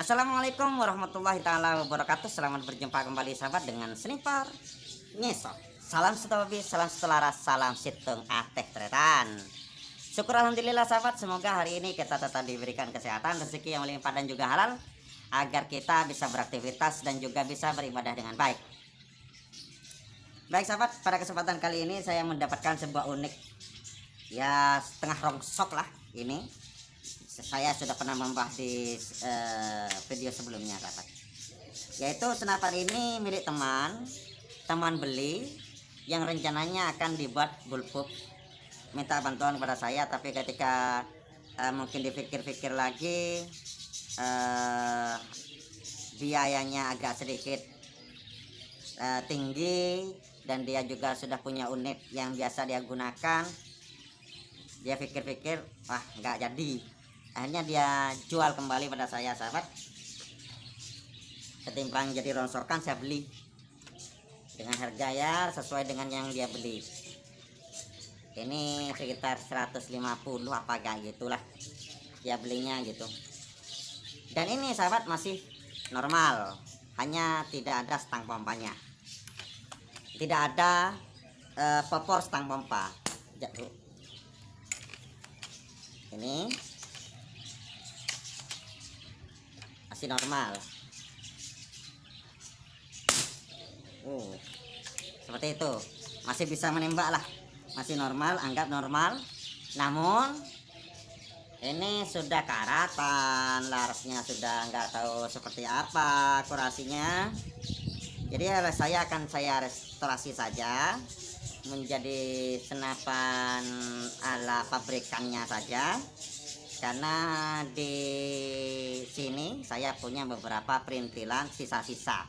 Assalamualaikum warahmatullahi taala wabarakatuh. Selamat berjumpa kembali sahabat dengan Sniper Ngesot. Salam setobi, salam setelaras, salam situng ateh tretan. Syukur alhamdulillah sahabat, semoga hari ini kita tetap diberikan kesehatan, rezeki yang melimpah dan juga halal, agar kita bisa beraktivitas dan juga bisa beribadah dengan baik. Baik sahabat, pada kesempatan kali ini saya mendapatkan sebuah unik, ya setengah rongsok lah ini. Saya sudah pernah membahas di video sebelumnya sahabat, yaitu senapan ini milik teman beli yang rencananya akan dibuat bullpup. Minta bantuan kepada saya, tapi ketika mungkin dipikir-pikir lagi, biayanya agak sedikit tinggi, dan dia juga sudah punya unit yang biasa dia gunakan. Dia pikir-pikir, wah nggak jadi. Akhirnya dia jual kembali pada saya sahabat. Ketimbang jadi rongsokan, saya beli dengan harga ya sesuai dengan yang dia beli. Ini sekitar 150 apa gak gitulah dia belinya gitu. Dan ini sahabat masih normal, hanya tidak ada stang pompanya, tidak ada popor stang pompa. Ini masih normal. Seperti itu, masih bisa menembak lah, masih normal, anggap normal. Namun ini sudah karatan, larasnya sudah nggak tahu seperti apa akurasinya. Jadi saya akan restorasi saja menjadi senapan ala pabrikannya saja, karena di sini saya punya beberapa perintilan sisa-sisa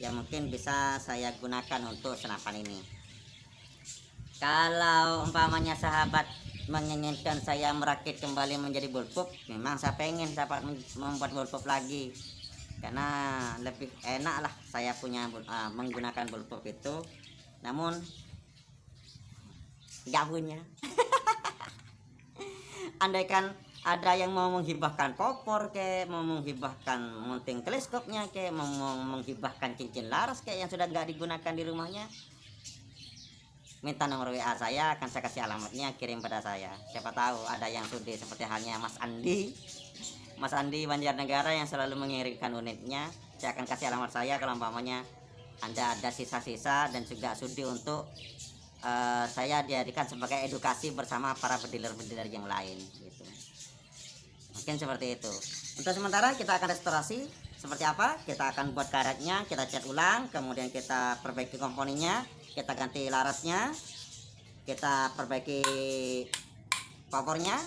yang mungkin bisa saya gunakan untuk senapan ini. Kalau umpamanya sahabat menginginkan saya merakit kembali menjadi bullpup, memang saya pengen sahabat membuat bullpup lagi, karena lebih enak lah saya punya menggunakan bullpup itu. Namun nggak punya. Andaikan ada yang mau menghibahkan popor ke, mau menghibahkan mounting teleskopnya ke, mau menghibahkan cincin laras ke yang sudah nggak digunakan di rumahnya, minta nomor WA saya, akan saya kasih alamatnya, kirim pada saya. Siapa tahu ada yang sudi, seperti halnya Mas Andi Banjarnegara yang selalu mengirimkan unitnya. Saya akan kasih alamat saya kalau umpamanya Anda ada sisa-sisa dan juga sudi untuk saya dijadikan sebagai edukasi bersama para bediler-bediler yang lain gitu. Mungkin seperti itu. Untuk sementara kita akan restorasi seperti apa, kita akan buat karetnya, kita cat ulang, kemudian kita perbaiki komponennya, kita ganti larasnya, kita perbaiki popornya.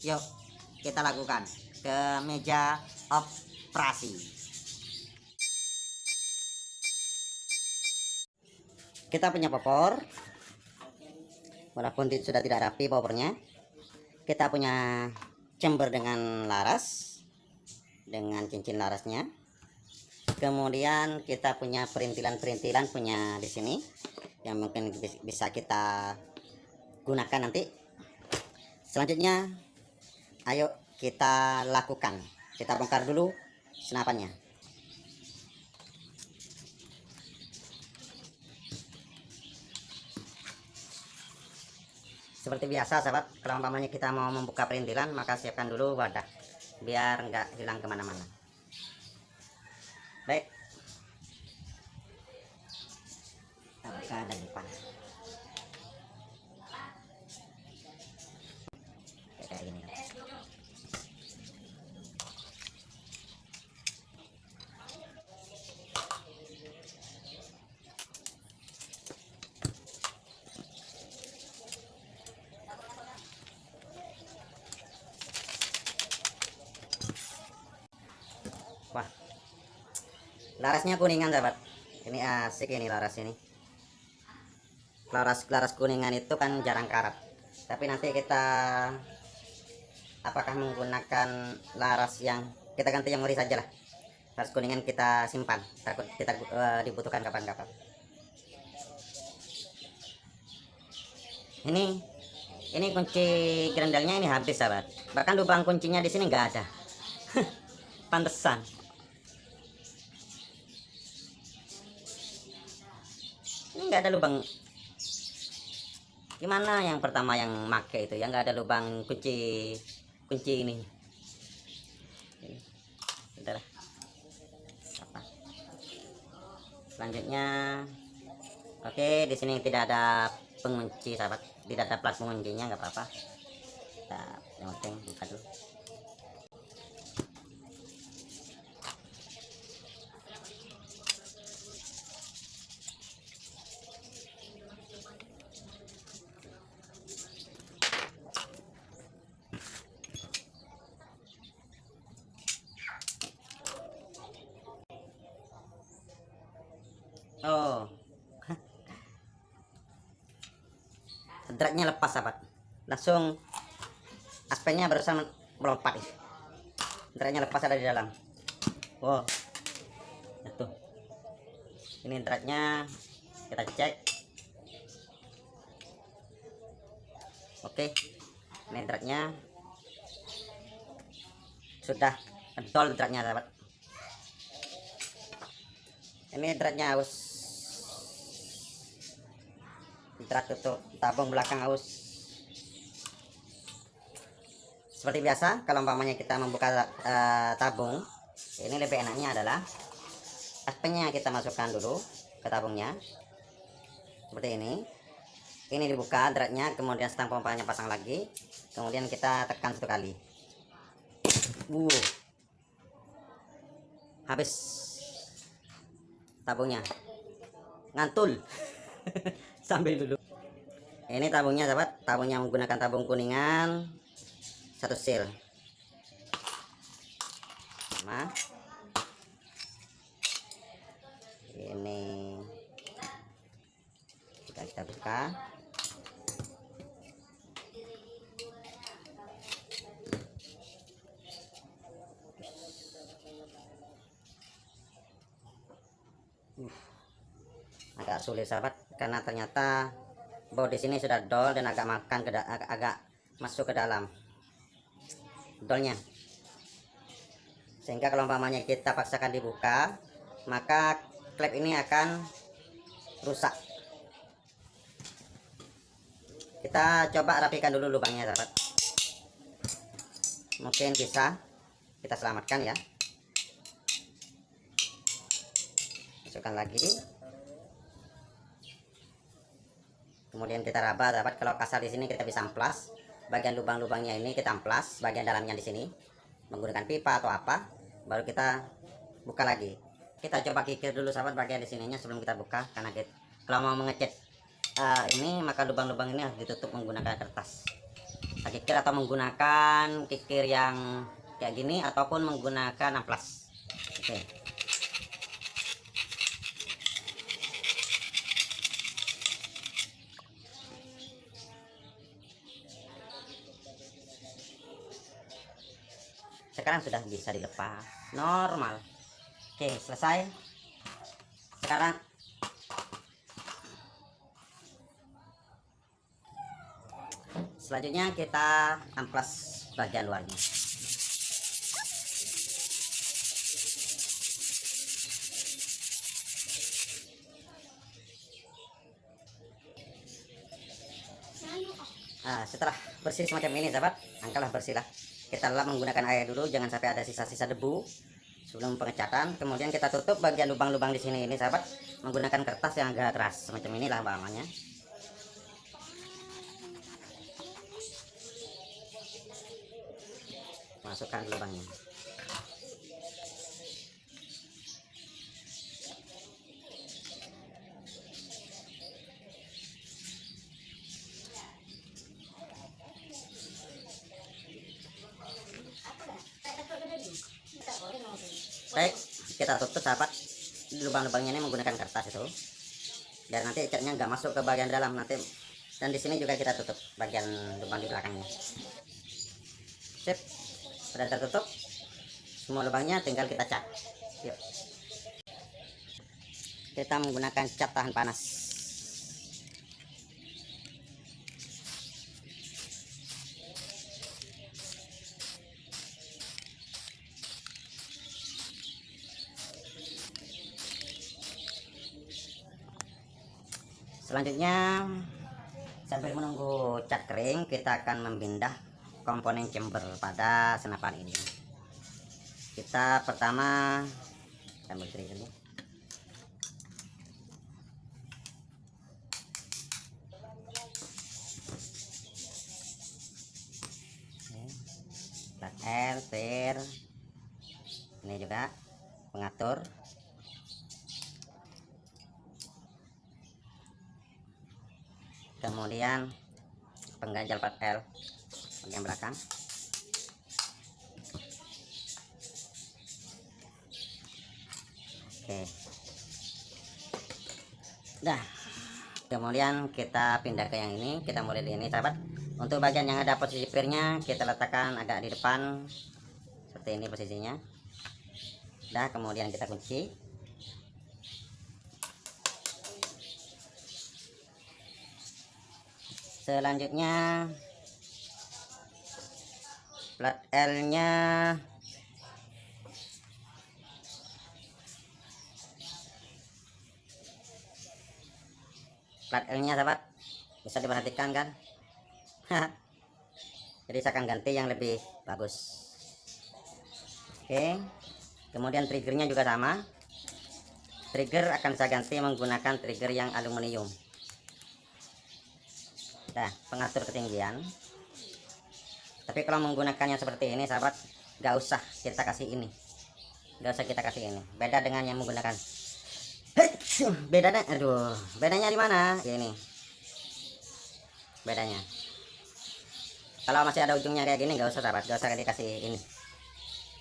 Yuk kita lakukan ke meja operasi. Kita punya popor, walaupun sudah tidak rapi popornya. Kita punya chamber dengan laras, dengan cincin larasnya. Kemudian kita punya perintilan punya di sini yang mungkin bisa kita gunakan nanti. Selanjutnya, ayo kita lakukan. Kita bongkar dulu senapannya. Seperti biasa sahabat, kalau umpamanya kita mau membuka perintilan, maka siapkan dulu wadah biar nggak hilang kemana-mana. Baik, kita buka dari depan kayak gini. Wah, larasnya kuningan sahabat. Ini asik ini laras ini. Laras kuningan itu kan jarang karat. Tapi nanti kita apakah menggunakan laras yang kita ganti yang ori saja lah. Laras kuningan kita simpan, takut kita dibutuhkan kapan-kapan. Ini kunci grendelnya ini habis sahabat, bahkan lubang kuncinya di sini nggak ada. Pantesan. Ini nggak ada lubang. Gimana yang pertama yang make itu yang nggak ada lubang kunci ini. Sudah. Selanjutnya, oke, di sini tidak ada pengunci sahabat, tidak ada plat penguncinya, nggak apa-apa. Nah, yang penting buka dulu. Oh, dratnya lepas sahabat, langsung aspeknya barusan melompat. Dratnya lepas, ada di dalam. Wow, itu ini dratnya, kita cek. Oke, ini dratnya sudah dol, dratnya sahabat. Ini dratnya harus drat tutup tabung belakang aus. Seperti biasa, kalau umpamanya kita membuka tabung, ini lebih enaknya adalah aspeknya kita masukkan dulu ke tabungnya seperti ini. Ini dibuka dratnya, kemudian stang pompanya pasang lagi, kemudian kita tekan 1 kali. Habis tabungnya, ngantul. Sambil dulu. Ini tabungnya sahabat, tabungnya menggunakan tabung kuningan 1 seal. Nah, ini kita buka. Agak sulit sahabat, karena ternyata baut di sini sudah dol dan agak makan agak masuk ke dalam dolnya, sehingga kalau umpamanya kita paksakan dibuka, maka klep ini akan rusak. Kita coba rapikan dulu lubangnya sahabat, mungkin bisa kita selamatkan ya. Masukkan lagi, kemudian kita raba sahabat. Kalau kasar di sini kita bisa amplas bagian lubang-lubangnya, ini kita amplas bagian dalamnya di sini menggunakan pipa atau apa, baru kita buka lagi. Kita coba kikir dulu sahabat bagian di sininya sebelum kita buka, karena kalau mau mengecat ini maka lubang-lubang ini harus ditutup menggunakan kertas kikir, atau menggunakan kikir yang kayak gini, ataupun menggunakan amplas. Oke. Sekarang sudah bisa dilepas normal. Oke, selesai. Sekarang selanjutnya kita amplas bagian luarnya. Setelah bersih semacam ini sahabat, angkatlah bersihlah. Kita lap menggunakan air dulu, jangan sampai ada sisa-sisa debu sebelum pengecatan. Kemudian kita tutup bagian lubang-lubang di sini ini sahabat menggunakan kertas yang agak keras semacam inilah bahannya. Masukkan lubangnya. Baik, kita tutup sahabat lubang-lubangnya ini menggunakan kertas itu, biar nanti catnya nggak masuk ke bagian dalam nanti. Dan di sini juga kita tutup bagian lubang di belakangnya. Sip, sudah tertutup semua lubangnya, tinggal kita cat. Yuk. Kita menggunakan cat tahan panas. Selanjutnya sambil menunggu cat kering, kita akan memindah komponen chamber pada senapan ini. Kita pertama ambil trigger dulu. Plat L, per ini juga pengatur. Kemudian pengganjal plat L bagian belakang. Oke. Dah. Kemudian kita pindah ke yang ini, kita mulai di ini sahabat. Untuk bagian yang ada posisi pirnya kita letakkan agak di depan seperti ini posisinya. Dah, kemudian kita kunci. Selanjutnya plat L nya sahabat, bisa diperhatikan kan. Jadi saya akan ganti yang lebih bagus. Oke, kemudian triggernya juga sama. Trigger akan saya ganti menggunakan trigger yang aluminium. Nah, pengatur ketinggian. Tapi kalau menggunakannya seperti ini sahabat, gak usah kita kasih ini, beda dengan yang menggunakan. Bedanya di mana ini? Bedanya kalau masih ada ujungnya kayak gini, gak usah sahabat, gak usah dikasih ini.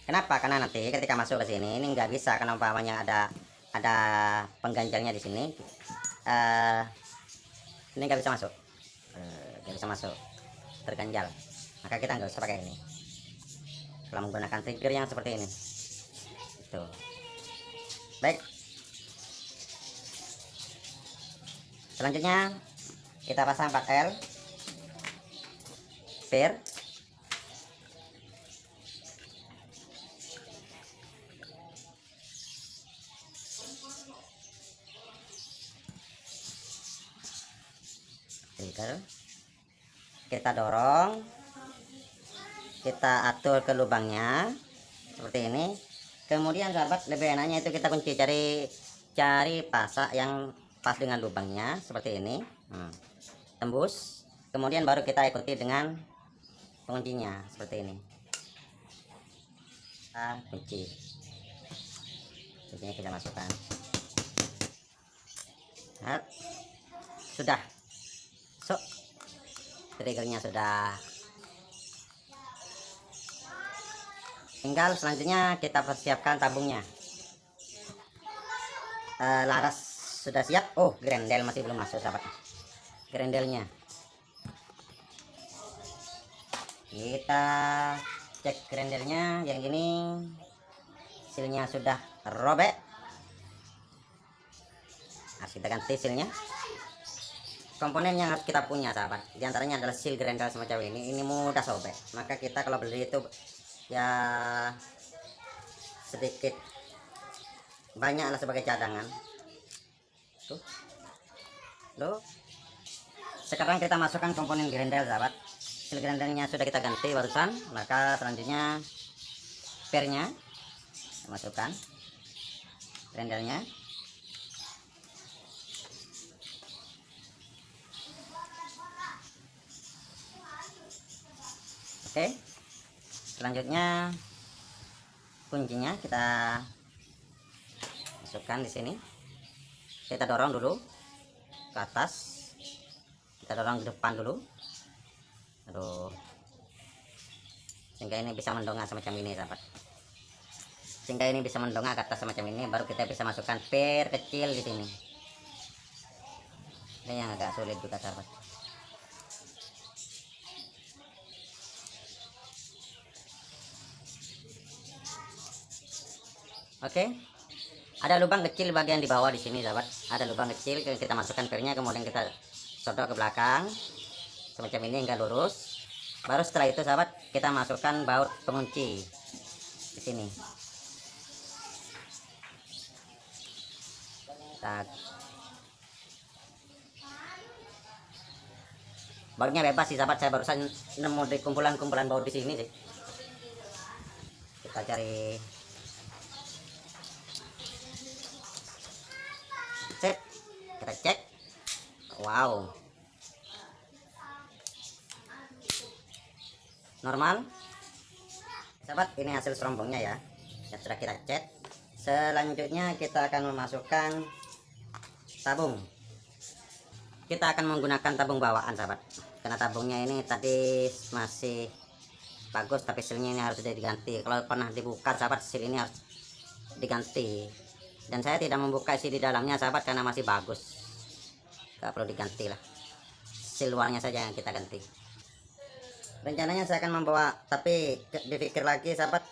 Kenapa? Karena nanti ketika masuk ke sini ini nggak bisa, karena umpamanya ada pengganjalnya di sini, ini nggak bisa masuk, terganjal. Maka kita nggak usah pakai ini kalau menggunakan trigger yang seperti ini. Itu baik. Selanjutnya kita pasang plat L, per trigger, kita dorong, kita atur ke lubangnya seperti ini. Kemudian sahabat, lebih enaknya itu kita kunci, cari pasak yang pas dengan lubangnya seperti ini. Tembus, kemudian baru kita ikuti dengan penguncinya seperti ini. Kita kunci, kuncinya kita masukkan. Nah, sudah, triggernya sudah. Tinggal selanjutnya kita persiapkan tabungnya. Laras sudah siap. Oh, grendel masih belum masuk sahabat. Grendelnya kita cek, grendelnya yang ini silnya sudah robek, harus kita ganti silnya. Komponen yang harus kita punya sahabat, diantaranya adalah sil grendel semacam ini mudah sobek. Maka kita kalau beli itu ya sedikit banyaklah sebagai cadangan. Tuh, sekarang kita masukkan komponen grendel sahabat. Sil grendelnya sudah kita ganti barusan. Maka selanjutnya pernya kita masukkan, grendelnya. Oke, selanjutnya kuncinya kita masukkan di sini. Kita dorong dulu ke atas, kita dorong ke depan dulu. Aduh, sehingga ini bisa mendongak semacam ini sahabat. Sehingga ini bisa mendongak ke atas semacam ini, baru kita bisa masukkan per kecil di sini. Ini yang agak sulit juga sahabat. Oke, ada lubang kecil bagian di bawah di sini sahabat. Ada lubang kecil, kita masukkan pernya, kemudian kita sodok ke belakang semacam ini hingga lurus. Baru setelah itu sahabat, kita masukkan baut pengunci di sini. Bautnya bebas sih sahabat, saya barusan nemu di kumpulan-kumpulan baut di sini sih. Kita cari. Sip, kita cek. Wow, normal sahabat. Ini hasil serombongnya ya, yang sudah kita cek. Selanjutnya kita akan memasukkan tabung. Kita akan menggunakan tabung bawaan sahabat, karena tabungnya ini tadi masih bagus, tapi silnya ini harus diganti. Kalau pernah dibuka sahabat, sil ini harus diganti, dan saya tidak membuka isi di dalamnya sahabat karena masih bagus, gak perlu diganti lah, sil luarnya saja yang kita ganti. Rencananya saya akan membawa, tapi dipikir lagi sahabat,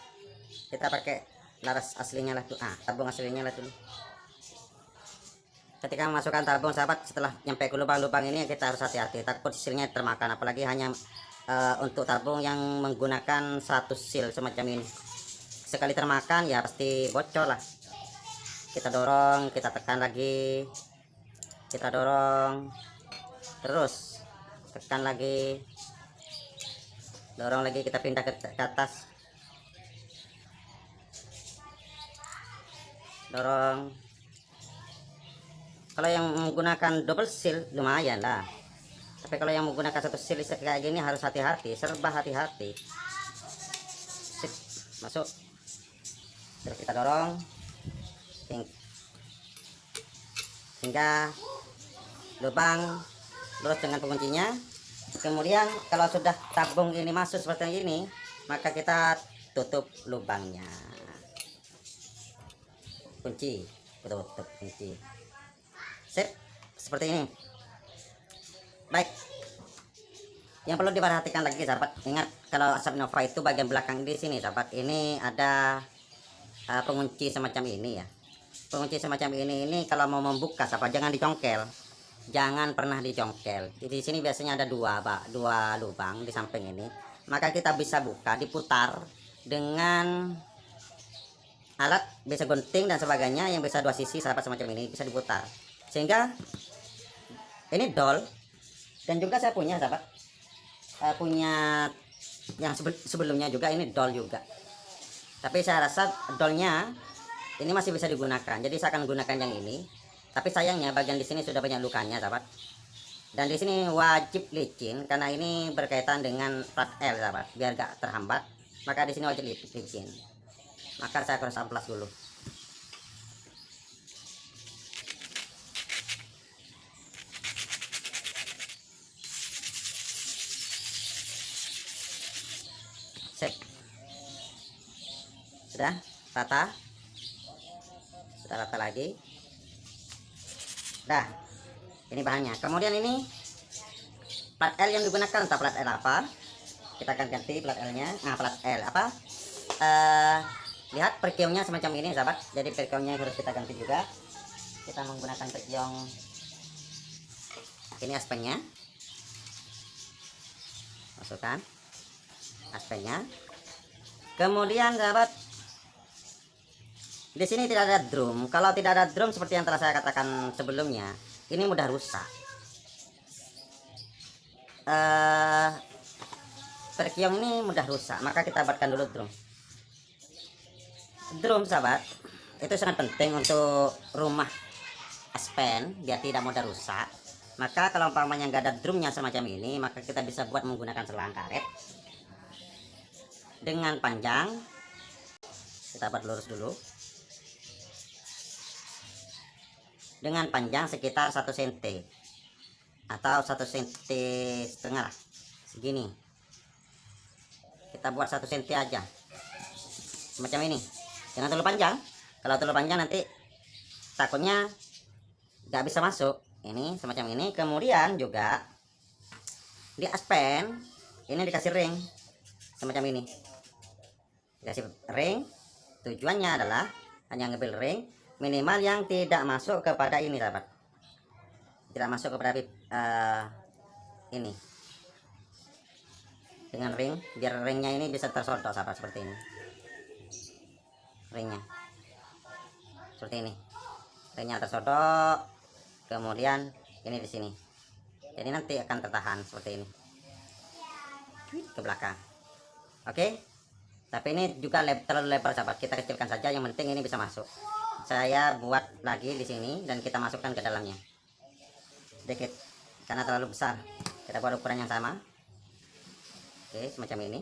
kita pakai laras aslinya lah tuh, tabung aslinya lah dulu. Ketika memasukkan tabung sahabat, setelah nyampe ke lubang-lubang ini kita harus hati-hati, takut silnya termakan, apalagi hanya untuk tabung yang menggunakan 100 sil semacam ini. Sekali termakan ya pasti bocor lah. Kita dorong, kita tekan lagi, kita dorong terus, tekan lagi, dorong lagi, kita pindah ke atas, dorong. Kalau yang menggunakan double seal lumayan lah, tapi kalau yang menggunakan 1 seal kayak gini harus hati-hati, serba hati-hati. Sip, masuk, terus kita dorong hingga lubang lurus dengan penguncinya. Kemudian kalau sudah tabung ini masuk seperti ini, maka kita tutup lubangnya, kunci, tutup kunci. Sip, seperti ini. Baik, yang perlu diperhatikan lagi sahabat, ingat kalau asap nova itu bagian belakang di sini sahabat, ini ada pengunci semacam ini ya. Pengunci semacam ini kalau mau membuka sahabat, jangan dicongkel, jangan pernah dicongkel. Di sini biasanya ada dua lubang di samping ini, maka kita bisa buka, diputar dengan alat, bisa gunting dan sebagainya yang bisa 2 sisi sahabat, semacam ini bisa diputar, sehingga ini dol. Dan juga saya punya sahabat, punya yang sebelumnya juga, ini dol juga, tapi saya rasa dolnya ini masih bisa digunakan, jadi saya akan gunakan yang ini. Tapi sayangnya bagian di sini sudah banyak lukanya sahabat, dan di sini wajib licin karena ini berkaitan dengan plat L sahabat, biar gak terhambat, maka di sini wajib licin. Maka saya harus amplas dulu. Sip, sudah rata, sudah rata lagi. Nah, ini bahannya. Kemudian ini plat L yang digunakan, entah plat L apa, kita akan ganti plat L nya. Plat L apa, lihat perkiongnya semacam ini sahabat, jadi perkiongnya harus kita ganti juga. Kita menggunakan perkiong ini, aspennya masukkan, aspennya. Kemudian sahabat, di sini tidak ada drum. Kalau tidak ada drum seperti yang telah saya katakan sebelumnya, ini mudah rusak. Perkiong ini mudah rusak, maka kita buatkan dulu drum. Drum sahabat, itu sangat penting untuk rumah aspen biar tidak mudah rusak. Maka kalau umpamanya nggak ada drumnya semacam ini, maka kita bisa buat menggunakan selang karet dengan panjang, kita buat lurus dulu, dengan panjang sekitar 1 cm atau 1,5 cm segini. Kita buat 1 cm aja semacam ini, jangan terlalu panjang. Kalau terlalu panjang nanti takutnya nggak bisa masuk. Ini semacam ini. Kemudian juga di aspen ini dikasih ring semacam ini, dikasih ring. Tujuannya adalah hanya ngambil ring minimal yang tidak masuk kepada ini sahabat, tidak masuk kepada ini, dengan ring, biar ringnya ini bisa tersodok sahabat, seperti ini. Ringnya seperti ini, ringnya tersodok. Kemudian ini di sini jadi nanti akan tertahan seperti ini ke belakang. Oke, tapi ini juga terlalu lebar sahabat, kita kecilkan saja, yang penting ini bisa masuk. Saya buat lagi di sini dan kita masukkan ke dalamnya sedikit karena terlalu besar. Kita buat ukuran yang sama. Oke, semacam ini.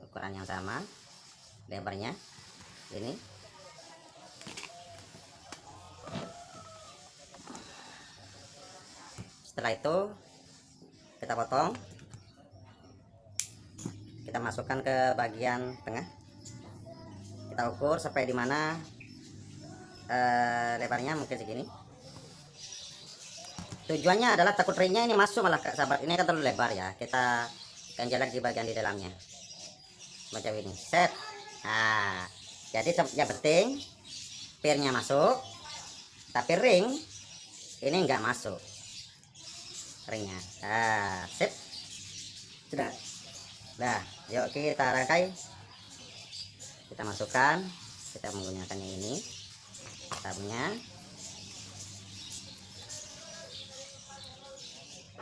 Ukuran yang sama, lebarnya ini. Setelah itu kita potong, kita masukkan ke bagian tengah, kita ukur sampai di mana lebarnya, mungkin segini. Tujuannya adalah takut ringnya ini masuk malah sahabat, ini kan terlalu lebar ya, kita ganjel di bagian di dalamnya macam ini, set. Nah, jadi yang penting pirnya masuk, tapi ring ini enggak masuk ringnya. Nah, sip, sudah. Nah, yuk kita rangkai, kita masukkan, kita menggunakan yang ini tabnya,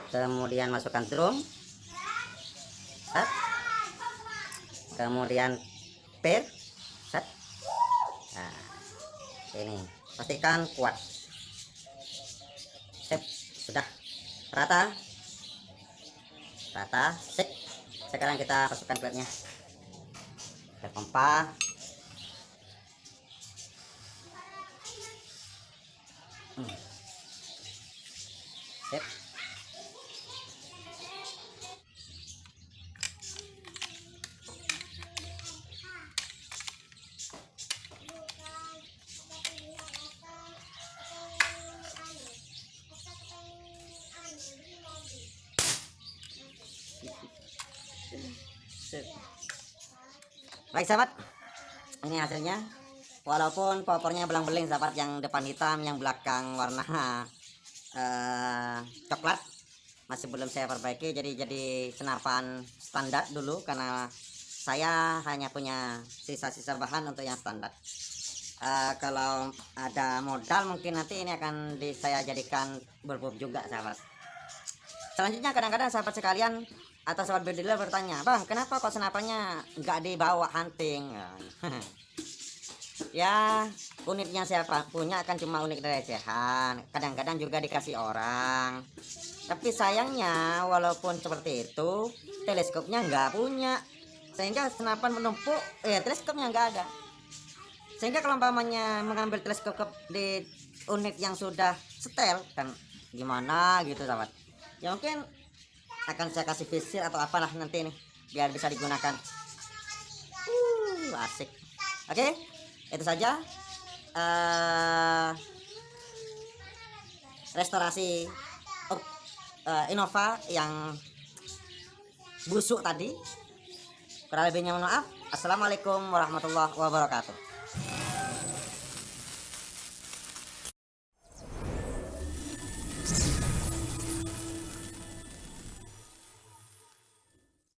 kemudian masukkan drum, set. Kemudian pir, set. Nah, ini pastikan kuat, sip, sudah rata, sip. Sekarang kita masukkan klipnya, kita pompa. Sip. Baik sahabat, ini hasilnya. Walaupun kopornya belang-beling sahabat, yang depan hitam, yang belakang warna coklat, masih belum saya perbaiki. Jadi senapan standar dulu karena saya hanya punya sisa-sisa bahan untuk yang standar. Kalau ada modal mungkin nanti ini akan saya jadikan bulb juga sahabat. Selanjutnya kadang-kadang sahabat sekalian atau sahabat bediler bertanya, bang kenapa kok senapannya nggak dibawa hunting? Ya unitnya saya punya kan cuma unit recehan, kadang-kadang juga dikasih orang, tapi sayangnya walaupun seperti itu teleskopnya nggak punya, sehingga senapan menumpuk, teleskopnya nggak ada. Sehingga kalau umpamanya mengambil teleskop di unit yang sudah setel kan gimana gitu sahabat, ya mungkin akan saya kasih visir atau apalah nanti nih biar bisa digunakan. Asik. Oke, itu saja restorasi Innova yang busuk tadi. Kurang lebihnya mohon maaf. Assalamualaikum warahmatullahi wabarakatuh.